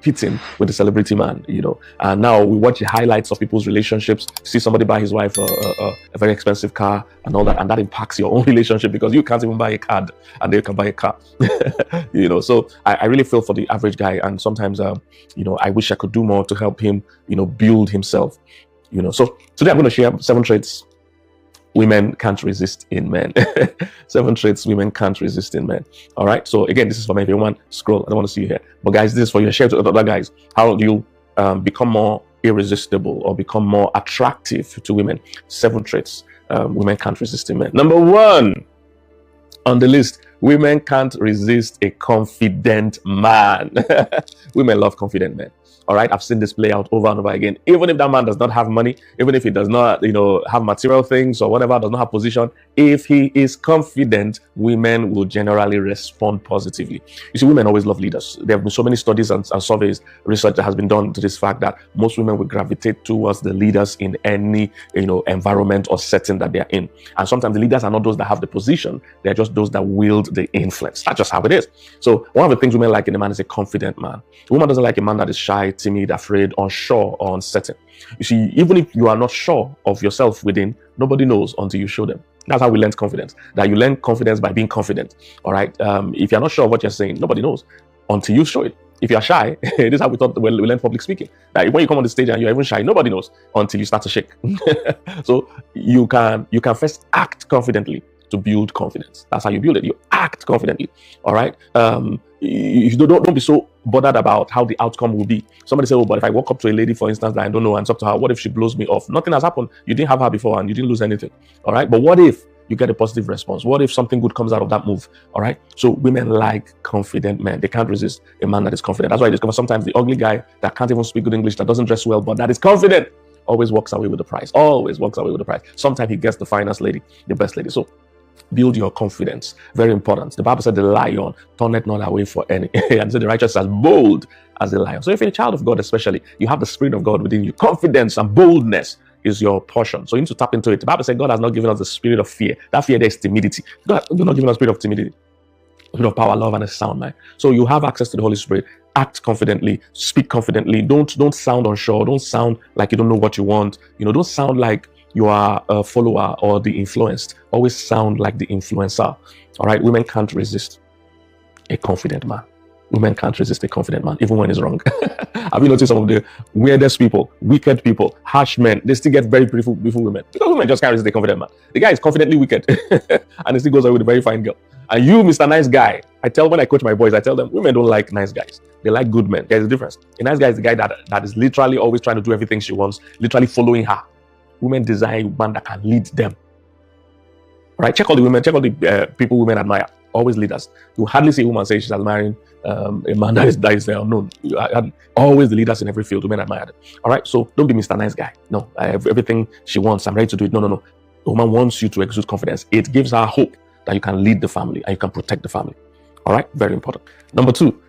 competing with the celebrity man, and now we watch the highlights of people's relationships, see somebody buy his wife a very expensive car and all that, and that impacts your own relationship because you can't even buy a card and they can buy a car. So I really feel for the average guy, and sometimes I wish I could do more to help him build himself. So today I'm going to share 7 traits women can't resist in men. 7 traits women can't resist in men. All right. So again, this is for men. If you want, scroll. I don't want to see you here. But guys, this is for you. Share it to other guys. How do you become more irresistible or become more attractive to women? 7 traits women can't resist in men. Number 1 on the list: women can't resist a confident man. Women love confident men. All right, I've seen this play out over and over again. Even if that man does not have money, even if he does not, have material things or whatever, does not have position, if he is confident, women will generally respond positively. You see, women always love leaders. There have been so many studies and surveys, research that has been done to this fact that most women will gravitate towards the leaders in any, environment or setting that they are in. And sometimes the leaders are not those that have the position; they're just those that wield the influence. That's just how it is. So one of the things women like in a man is a confident man. A woman doesn't like a man that is shy, timid, afraid, unsure, or uncertain. You see, even if you are not sure of yourself within, nobody knows until you show them. That's how we learn confidence. That you learn confidence by being confident. All right. If you're not sure of what you're saying, nobody knows until you show it. If you're shy, this is how we learn public speaking. That when you come on the stage and you're even shy, nobody knows until you start to shake. So you can first act confidently to build confidence. That's how you build it. You act confidently. All right. You don't be so bothered about how the outcome will be. Somebody say, "Oh, but if I walk up to a lady, for instance, that I don't know and talk to her, what if she blows me off?" Nothing has happened. You didn't have her before and you didn't lose anything. All right. But what if you get a positive response? What if something good comes out of that move? All right. So women like confident men. They can't resist a man that is confident. That's why I discover sometimes the ugly guy that can't even speak good English, that doesn't dress well, but that is confident, always walks away with the prize. Always walks away with the prize. Sometimes he gets the finest lady, the best lady. So build your confidence. Very important. The Bible said the lion turneth not away for any. And said the righteous as bold as a lion. So if you're a child of God, especially, you have the Spirit of God within you. Confidence and boldness is your portion. So you need to tap into it. The Bible said God has not given us the spirit of fear. That fear there is timidity. God has not given us the spirit of timidity. Spirit of power, love, and a sound mind. So you have access to the Holy Spirit. Act confidently. Speak confidently. Don't sound unsure. Don't sound like you don't know what you want. Don't sound like you are a follower or the influenced. Always sound like the influencer. All right. Women can't resist a confident man. Women can't resist a confident man, even when it's wrong. Have you noticed some of the weirdest people, wicked people, harsh men? They still get very beautiful women because women just can't resist a confident man. The guy is confidently wicked and he still goes away with a very fine girl. And you, Mr. Nice Guy, when I coach my boys, I tell them women don't like nice guys. They like good men. There's a difference. A nice guy is the guy that is literally always trying to do everything she wants, literally following her. Women desire a man that can lead them. All right, check all the women, check all the people women admire. Always leaders. You hardly see a woman say she's admiring a man that is unknown. Always the leaders in every field, women admire them. All right, so don't be Mr. Nice Guy. No, everything she wants, I'm ready to do it. No. The woman wants you to exude confidence. It gives her hope that you can lead the family and you can protect the family. All right, very important. Number 2.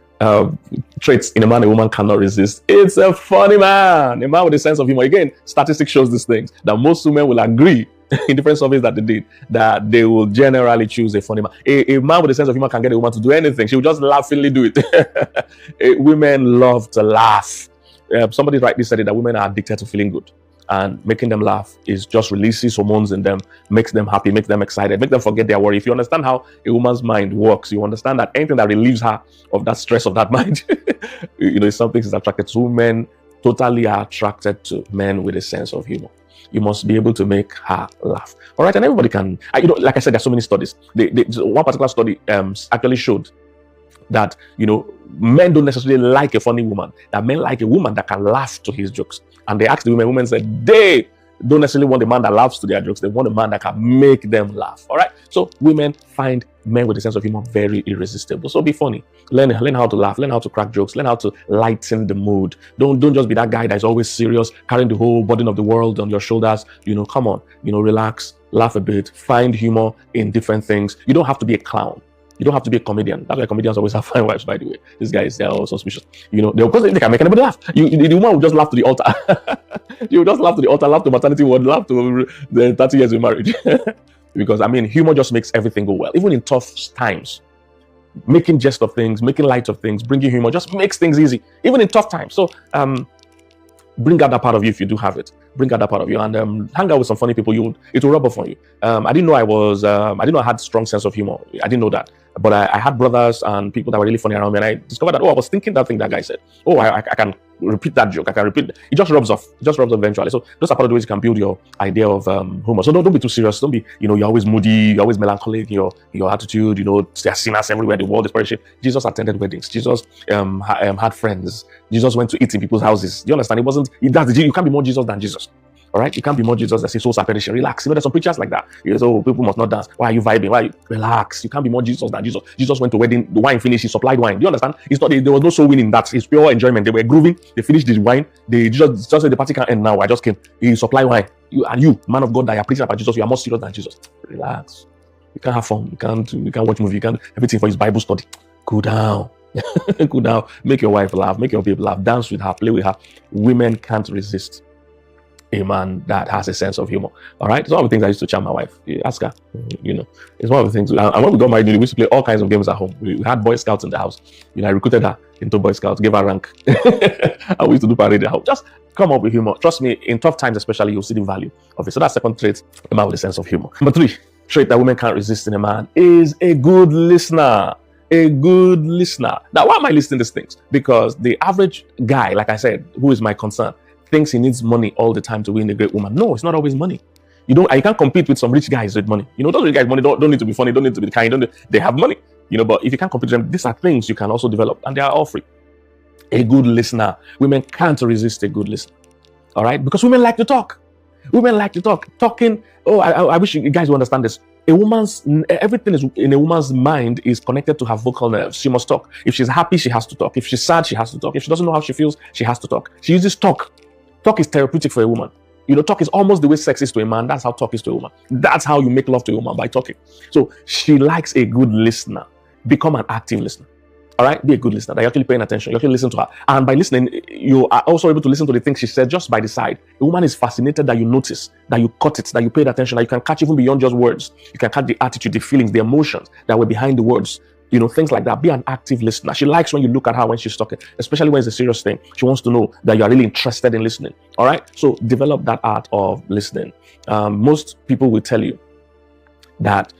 Traits in a man a woman cannot resist. It's a funny man. A man with a sense of humor. Again, statistics shows these things that most women will agree in different surveys that they did that they will generally choose a funny man. A man with a sense of humor can get a woman to do anything. She will just laughingly do it. Women love to laugh. Somebody rightly said it that women are addicted to feeling good. And making them laugh is just releases hormones in them, makes them happy, makes them excited, make them forget their worry. If you understand how a woman's mind works, you understand that anything that relieves her of that stress of that mind, is something she's attracted to. Women totally are attracted to men with a sense of humor. You must be able to make her laugh. All right, and everybody can. Like I said, there's so many studies. One particular study actually showed that men don't necessarily like a funny woman. That men like a woman that can laugh to his jokes. And they asked the women said they don't necessarily want a man that laughs to their jokes. They want a man that can make them laugh. All right. So women find men with a sense of humor very irresistible. So be funny. Learn how to laugh. Learn how to crack jokes. Learn how to lighten the mood. Don't just be that guy that is always serious, carrying the whole burden of the world on your shoulders. Come on. Relax, laugh a bit, find humor in different things. You don't have to be a clown. You don't have to be a comedian. That's why comedians always have fine wives, by the way. These guys, they're all suspicious. They can make anybody laugh. The woman will just laugh to the altar. You will just laugh to the altar, laugh to maternity ward, laugh to the 30 years of marriage. Because, humor just makes everything go well. Even in tough times, making jest of things, making light of things, bringing humor, just makes things easy, even in tough times. So bring out that part of you if you do have it. Bring out that part of you, and hang out with some funny people. It will rub off on you. I didn't know I didn't know I had strong sense of humor. I didn't know that, but I had brothers and people that were really funny around me, and I discovered that, oh, I was thinking that thing that guy said. Oh, I can repeat that joke. I can repeat. It just rubs off. It just rubs off eventually. So those are part of the ways you can build your idea of humor. So don't be too serious. Don't be, you're always moody, you're always melancholic, your attitude, there are sinners everywhere. The world is perishing. Jesus attended weddings. Jesus had friends. Jesus went to eat in people's houses. Do you understand? You can't be more Jesus than Jesus. All right, you can't be more Jesus that says souls are perishing. Relax. There's some preachers like that. So people must not dance. Why are you vibing? Why? Relax. You can't be more Jesus than Jesus. Jesus went to wedding. The wine finished. He supplied wine. Do you understand? It's not. There was no soul winning. That's it's pure enjoyment. They were grooving. They finished the wine. They just said the party can't end now. I just came. He supplied wine. You, man of God, that you're preaching about Jesus, you are more serious than Jesus. Relax. You can't have fun. You can't watch movie. You can't everything for his Bible study. Cool down. Cool down. Make your wife laugh. Make your babe laugh. Dance with her. Play with her. Women can't resist a man that has a sense of humor. All right, it's one of the things I used to charm my wife. Ask her, it's one of the things. And when we got married, we used to play all kinds of games at home. We had Boy Scouts in the house. I recruited her into Boy Scouts, gave her rank. And we used to do parade at home. Just come up with humor. Trust me, in tough times especially, you'll see the value of it. So that's second trait, a man with a sense of humor. Number 3 trait that women can't resist in a man is a good listener. A good listener. Now, why am I listing these things? Because the average guy, like I said, who is my concern, thinks he needs money all the time to win a great woman. No, it's not always money. You can't compete with some rich guys with money. Those rich guys money don't need to be funny, don't need to be kind, they have money. But if you can't compete with them, these are things you can also develop, and they are all free. A good listener. Women can't resist a good listener. All right? Because women like to talk. Women like to talk. Talking, I wish you guys would understand this. Everything is in a woman's mind is connected to her vocal nerves. She must talk. If she's happy, she has to talk. If she's sad, she has to talk. If she doesn't know how she feels, she has to talk. She uses talk. Talk is therapeutic for a woman. Talk is almost the way sex is to a man. That's how talk is to a woman. That's how you make love to a woman, by talking. So she likes a good listener. Become an active listener. All right? Be a good listener. That you're actually paying attention. You actually listen to her. And by listening, you are also able to listen to the things she said just by the side. A woman is fascinated that you notice, that you caught it, that you paid attention, that you can catch even beyond just words. You can catch the attitude, the feelings, the emotions that were behind the words. Things like that. Be an active listener. She likes when you look at her when she's talking, especially when it's a serious thing. She wants to know that you are really interested in listening. All right? So develop that art of listening. Most people will tell you that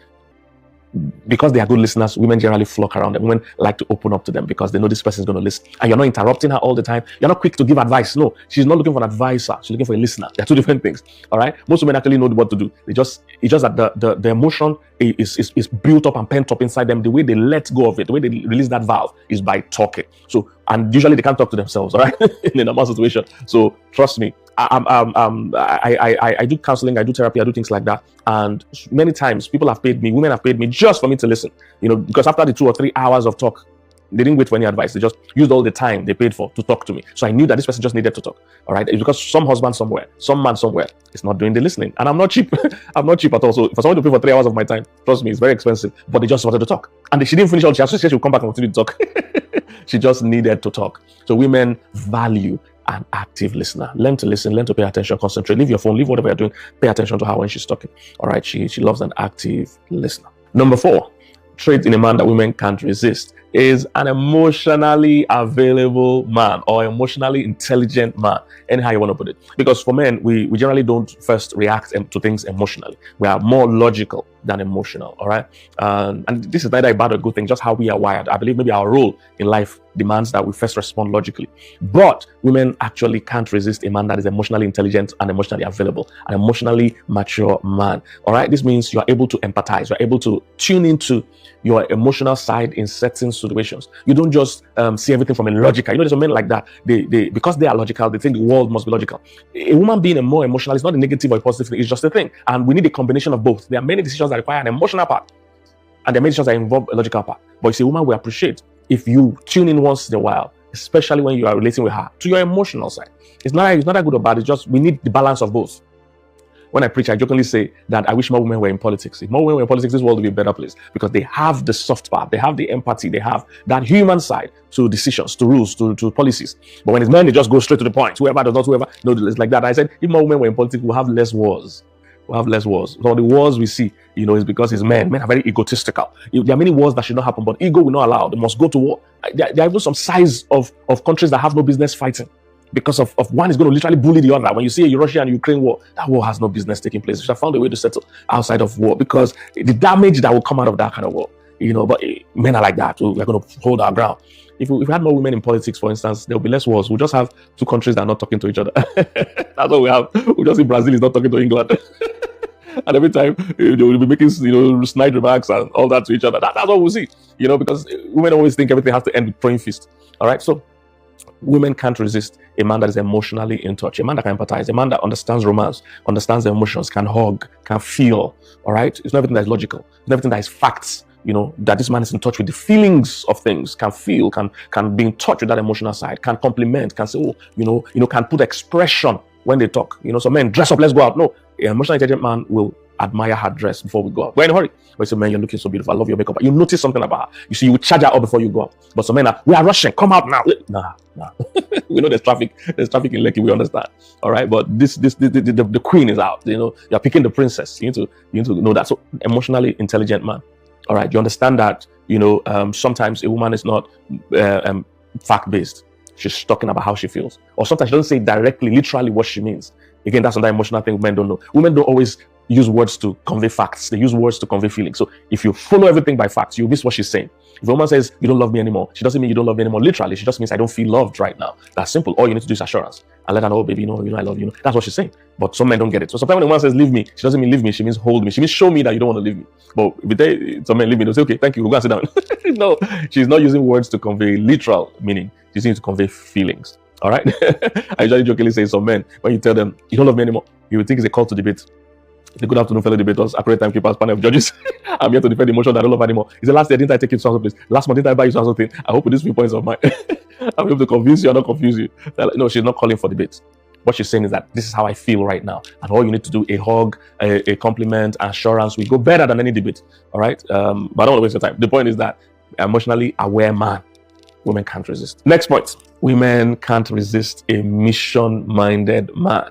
because they are good listeners, women generally flock around them. Women like to open up to them because they know this person is going to listen. And you're not interrupting her all the time. You're not quick to give advice. No, she's not looking for an advisor. She's looking for a listener. They're two different things. All right. Most women actually know what to do. It's just that the emotion is built up and pent up inside them. The way they let go of it, the way they release that valve is by talking. So, and usually they can't talk to themselves. All right, in a normal situation. So trust me. I do counseling, I do therapy, I do things like that, and many times women have paid me just for me to listen. Because after the 2 or 3 hours of talk, they didn't wait for any advice. They just used all the time they paid for to talk to me. So I knew that this person just needed to talk. All right, it's because some husband somewhere, some man somewhere is not doing the listening, and I'm not cheap. I'm not cheap at all. So for someone to pay for 3 hours of my time, trust me, it's very expensive. But they just wanted to talk, and she didn't finish all. She said she'll come back and continue to talk. She just needed to talk. So women value an active listener. Learn to listen, learn to pay attention, concentrate. Leave your phone, leave whatever you're doing. Pay attention to her when she's talking. All right, she loves an active listener. Number 4 trait in a man that women can't resist is an emotionally available man or emotionally intelligent man, anyhow you want to put it. Because for men, we generally don't first react to things emotionally. We are more logical than emotional, all right? And this is neither a bad or good thing, just how we are wired. I believe maybe our role in life demands that we first respond logically. But women actually can't resist a man that is emotionally intelligent and emotionally available, an emotionally mature man, all right? This means you are able to empathize, you're able to tune into your emotional side in certain situations. You don't just see everything from a logical. There's some men like that. They because they are logical, they think the world must be logical. A woman being a more emotional is not a negative or a positive thing. It's just a thing, and we need a combination of both. There are many decisions that require an emotional part, and there are many decisions that involve a logical part. But it's a woman we appreciate if you tune in once in a while, especially when you are relating with her, to your emotional side. It's not that good or bad. It's just we need the balance of both. When I preach, I jokingly say that I wish more women were in politics. If more women were in politics, this world would be a better place, because they have the soft part, they have the empathy, they have that human side to decisions, to rules, to policies. But when it's men, they just go straight to the point. Whoever does not, whoever. No, it's like that. I said, if more women were in politics, we'll have less wars. we'll have less wars. So the wars we see, is because it's men. Men are very egotistical. There are many wars that should not happen, but ego will not allow. They must go to war. There are even some size of countries that have no business fighting, because of one is going to literally bully the other. When you see a Russia and Ukraine war, that war has no business taking place. We should have found a way to settle outside of war, because the damage that will come out of that kind of war, but men are like that. So we're going to hold our ground. If we had more women in politics, for instance, there will be less wars. We'll just have two countries that are not talking to each other. That's what we have. We'll just see Brazil is not talking to England. And every time they will be making snide remarks and all that to each other. That's what we'll see. Because women always think everything has to end with throwing fist. All right. So women can't resist a man that is emotionally in touch, a man that can empathize, a man that understands romance, understands the emotions, can hug, can feel. All right. It's not everything that is logical. It's not everything that is facts. That this man is in touch with the feelings of things, can feel, can be in touch with that emotional side, can compliment, can say, can put expression when they talk. So men, dress up, let's go out. No, an emotionally intelligent man will admire her dress before we go out. We're in a hurry. But say, man, you're looking so beautiful. I love your makeup. You notice something about her. You see, you charge her up before you go out. But some men are, we are rushing. Come out now. Nah. We know there's traffic. There's traffic in Lekki. We understand. All right. But the queen is out. You're picking the princess. You need to know that. So emotionally intelligent man. All right, you understand that, sometimes a woman is not fact-based. She's talking about how she feels. Or sometimes she doesn't say directly, literally what she means. Again, that's another emotional thing men don't know. Women don't always use words to convey facts. They use words to convey feelings. So if you follow everything by facts, you miss what she's saying. If a woman says, you don't love me anymore, she doesn't mean you don't love me anymore. Literally, she just means I don't feel loved right now. That's simple. All you need to do is assurance. And let her know, oh, baby, I love you. That's what she's saying. But some men don't get it. So sometimes when a woman says, leave me, she doesn't mean leave me. She means hold me. She means show me that you don't want to leave me. But if some men leave me, they'll say, okay, thank you, we'll go and sit down. No, she's not using words to convey literal meaning. She's using it to convey feelings. All right? I usually jokingly say some men, when you tell them, you don't love me anymore, you would think it's a call to debate. Good afternoon, fellow debaters, accurate timekeepers, panel of judges. I'm here to defend the emotion that I don't love anymore. It's the last year, didn't I take you to some place? Last month, didn't I buy you something? I hope with these few points of mine, I'm able to convince you or not confuse you. No, she's not calling for debate. What she's saying is that this is how I feel right now. And all you need to do, a hug, a compliment, assurance, will go better than any debate. All right? But I don't want to waste your time. The point is that emotionally aware man, women can't resist. Next point. Women can't resist a mission-minded man.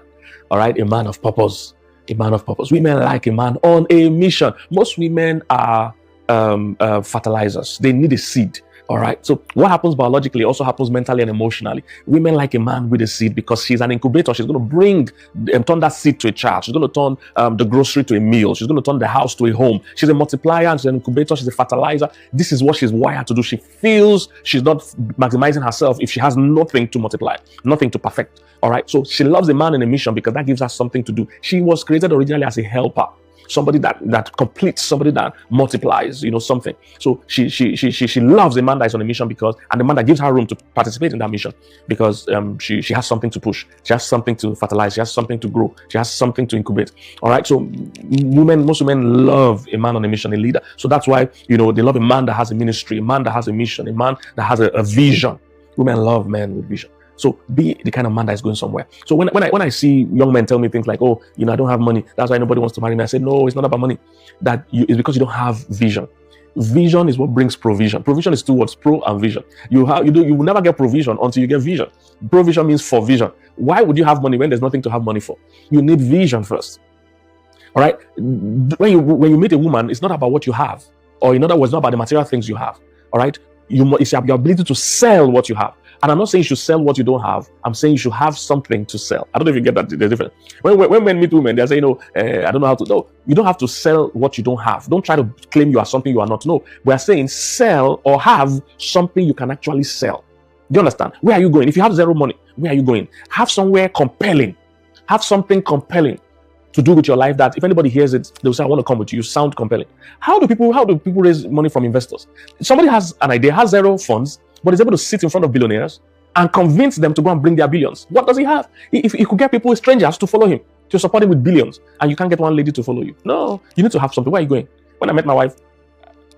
All right? A man of purpose. A man of purpose. Women like a man on a mission. Most women are fertilizers. They need a seed. All right. So what happens biologically also happens mentally and emotionally. Women like a man with a seed because she's an incubator. She's going to turn that seed to a child. She's going to turn the grocery to a meal. She's going to turn the house to a home. She's a multiplier and she's an incubator. She's a fertilizer. This is what she's wired to do. She feels she's not maximizing herself if she has nothing to multiply, nothing to perfect. All right. So she loves a man in a mission because that gives her something to do. She was created originally as a helper. Somebody that completes, somebody that multiplies, something. So she loves a man that is on a mission and the man that gives her room to participate in that mission because she has something to push, she has something to fertilize, she has something to grow, she has something to incubate. All right. So most women love a man on a mission, a leader. So that's why they love a man that has a ministry, a man that has a mission, a man that has a vision. Women love men with vision. So be the kind of man that is going somewhere. So when I see young men tell me things like, oh, I don't have money, that's why nobody wants to marry me. I say, no, it's not about money. It's because you don't have vision. Vision is what brings provision. Provision is two words, pro and vision. You will never get provision until you get vision. Provision means for vision. Why would you have money when there's nothing to have money for? You need vision first. All right. When you meet a woman, it's not about what you have, or in other words, not about the material things you have. All right. It's your ability to sell what you have. And I'm not saying you should sell what you don't have. I'm saying you should have something to sell. I don't know if you get that. There's difference. When men meet women, they say, I don't know how to. No, you don't have to sell what you don't have. Don't try to claim you are something you are not. No, we are saying sell or have something you can actually sell. Do you understand? Where are you going? If you have zero money, where are you going? Have somewhere compelling. Have something compelling to do with your life that if anybody hears it, they'll say, I want to come with you. You sound compelling. How do people raise money from investors? Somebody has an idea, has zero funds, but is able to sit in front of billionaires and convince them to go and bring their billions. What does he have? If he could get people, strangers, to follow him, to support him with billions, and you can't get one lady to follow you. No, you need to have something. Where are you going? When I met my wife,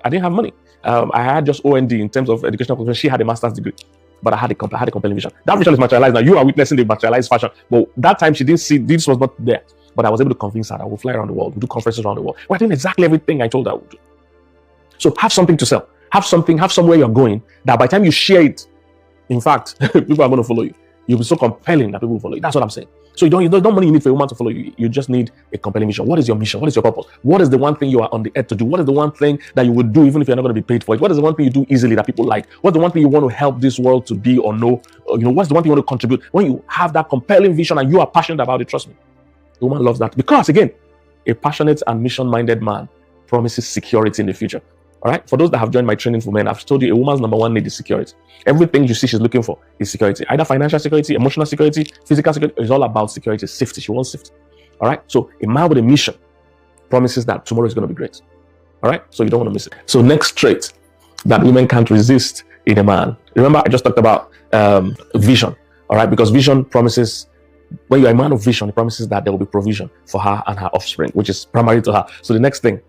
I didn't have money. I had just OND in terms of educational qualification. She had a master's degree, but I had a compelling vision. That vision is materialized. Now you are witnessing the materialized fashion. But that time she didn't see, this was not there. But I was able to convince her that we'll fly around the world, we'll do conferences around the world. We're doing exactly everything I told her I would do. So have something to sell. Have somewhere you're going that by the time you share it, in fact, people are going to follow you. You'll be so compelling that people will follow you. That's what I'm saying. So you don't money you need for a woman to follow you. You just need a compelling mission. What is your mission? What is your purpose? What is the one thing you are on the earth to do? What is the one thing that you would do even if you're not going to be paid for it? What is the one thing you do easily that people like? What's the one thing you want to help this world to be or know? Or, what's the one thing you want to contribute? When you have that compelling vision and you are passionate about it, trust me, the woman loves that. Because again, a passionate and mission-minded man promises security in the future. All right. For those that have joined my training for men, I've told you a woman's number one need is security. Everything you see she's looking for is security. Either financial security, emotional security, physical security. It's all about security, safety. She wants safety. All right. So a man with a mission promises that tomorrow is going to be great. All right. So you don't want to miss it. So next trait that women can't resist in a man. Remember, I just talked about vision. All right. Because vision promises, when you're a man of vision, it promises that there will be provision for her and her offspring, which is primary to her. So the next thing,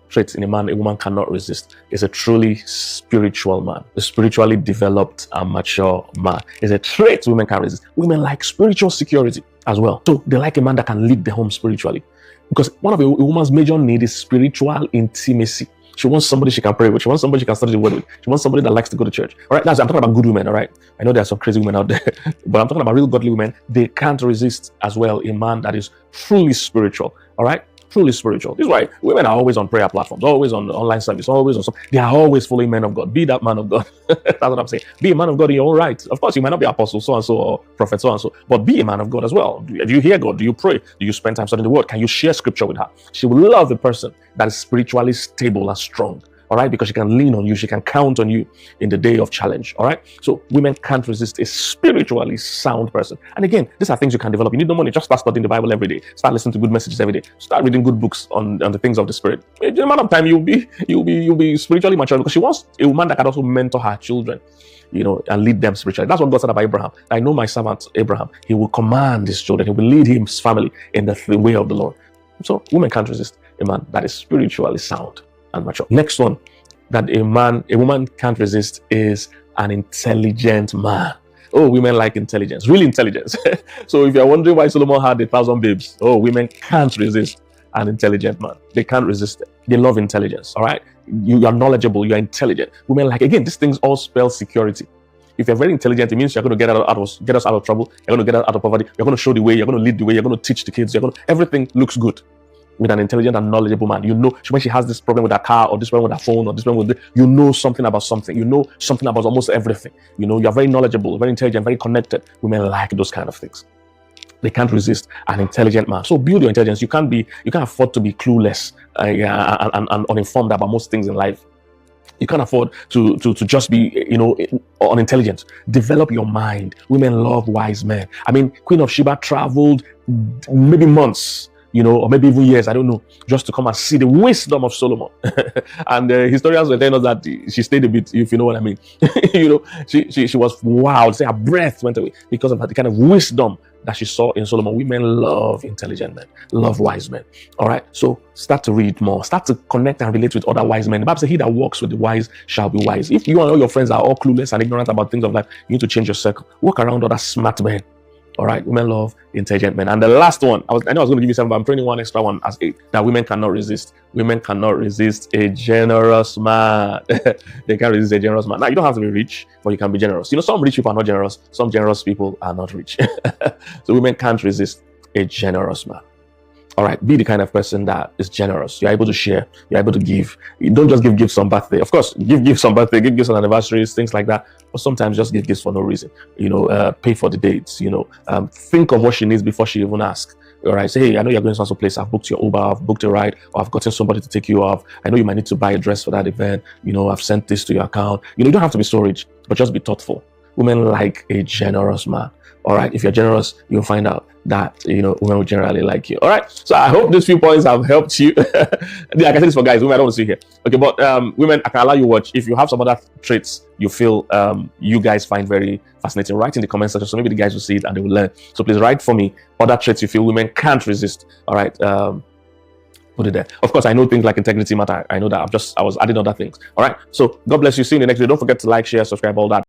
traits in a man a woman cannot resist is a truly spiritual man, a spiritually developed and mature man. Is a trait women can resist. Women like spiritual security as well. So they like a man that can lead the home spiritually, because one of a woman's major need is spiritual intimacy. She wants somebody she can pray with. She wants somebody she can study the word with. She wants somebody that likes to go to church. All right, I'm talking about good women. All right, I know there are some crazy women out there, but I'm talking about real godly women. They can't resist as well a man that is truly spiritual. All right. Truly spiritual. This is why women are always on prayer platforms, always on online service, always on something. They are always following men of God. Be that man of God. That's what I'm saying. Be a man of God in your own right. Of course, you might not be apostle so-and-so or prophet so-and-so, but be a man of God as well. Do you hear God? Do you pray? Do you spend time studying the word? Can you share scripture with her? She will love the person that is spiritually stable and strong. All right, because she can lean on you, she can count on you in the day of challenge. All right, so women can't resist a spiritually sound person. And again, these are things you can develop. You need no money. Just start studying the Bible every day. Start listening to good messages every day. Start reading good books on the things of the spirit. In a matter of time, you'll be spiritually mature, because she wants a woman that can also mentor her children, and lead them spiritually. That's what God said about Abraham. I know my servant Abraham. He will command his children. He will lead his family in the way of the Lord. So women can't resist a man that is spiritually sound and mature. Next one that a woman can't resist is an intelligent man. Oh, women like intelligence, real intelligence. So if you're wondering why Solomon had 1,000 babes, women can't resist an intelligent man. They can't resist it. They love intelligence. All right, you are knowledgeable, you are intelligent. Women like, again, these things all spell security. If you're very intelligent, it means you're going to get us out of trouble. You're going to get us out of poverty. You're going to show the way. You're going to lead the way. You're going to teach the kids. Everything looks good with an intelligent and knowledgeable man. When she has this problem with her car, or this problem with her phone, or this problem with something about something. You know something about almost everything. You're very knowledgeable, very intelligent, very connected. Women like those kind of things. They can't resist an intelligent man. So build your intelligence. You can't afford to be clueless and uninformed about most things in life. You can't afford to just be, unintelligent. Develop your mind. Women love wise men. I mean, Queen of Sheba traveled maybe months, or maybe even years, I don't know, just to come and see the wisdom of Solomon. And historians were telling us that she stayed a bit, if you know what I mean. She was wowed. Say her breath went away because of the kind of wisdom that she saw in Solomon. Women love intelligent men, love wise men. All right, so start to read more, start to connect and relate with other wise men. The Bible says, "He that walks with the wise shall be wise." If you and all your friends are all clueless and ignorant about things of life, you need to change your circle. Walk around other smart men. All right, women love intelligent men. And the last one, I know I was going to give you 7, but I'm training one extra one as 8, that women cannot resist. Women cannot resist a generous man. They can't resist a generous man. Now, you don't have to be rich, but you can be generous. Some rich people are not generous. Some generous people are not rich. So women can't resist a generous man. All right, be the kind of person that is generous. You're able to share. You're able to give. You don't just give gifts on birthday. Of course, give gifts on birthday, give gifts on anniversaries, things like that. But sometimes just give gifts for no reason. Pay for the dates. Think of what she needs before she even asks. All right, say, hey, I know you're going to some place. I've booked your Uber. I've booked a ride, or I've gotten somebody to take you off. I know you might need to buy a dress for that event. I've sent this to your account. You don't have to be so rich, but just be thoughtful. Women like a generous man. All right, if you're generous, you'll find out that women will generally like you. All right, so I hope these few points have helped you. Like I said, this for guys. Women, I don't want to see here. Okay, but women, I can allow you watch. If you have some other traits you feel you guys find very fascinating, write in the comment section, so maybe the guys will see it and they will learn. So please write for me other traits you feel women can't resist. All right, put it there. Of course, I know things like integrity matter. I know that. I was adding other things. All right, so God bless you. See you in the next video. Don't forget to like, share, subscribe, all that.